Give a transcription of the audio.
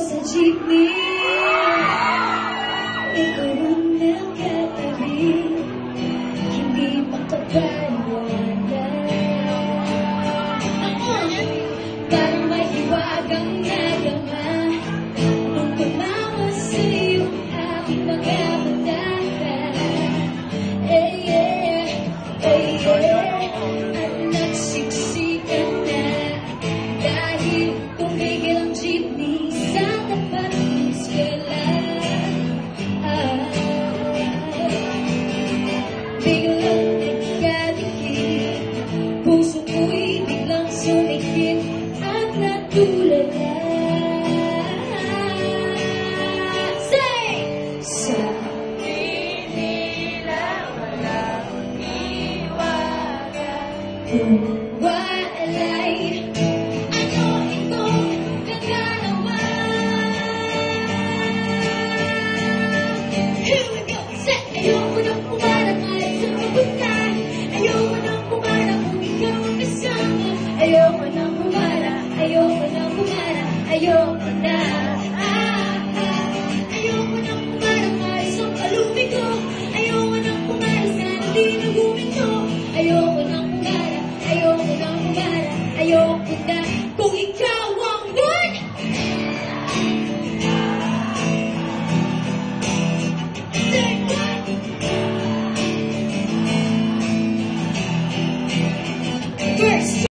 sa jeepney. Ikaw ang nakatabi, hindi makapaliwanag. Parang may hiwagang nagama nung tumawa sa'yo aking mga mata. At nagsiksikan na dahil tumigil ang jeepney sa tapat ng eskwela. Biglang nagkadikit, puso ko'y biglang sumikit at natulala. Say! Sa Manila walang hiwaga.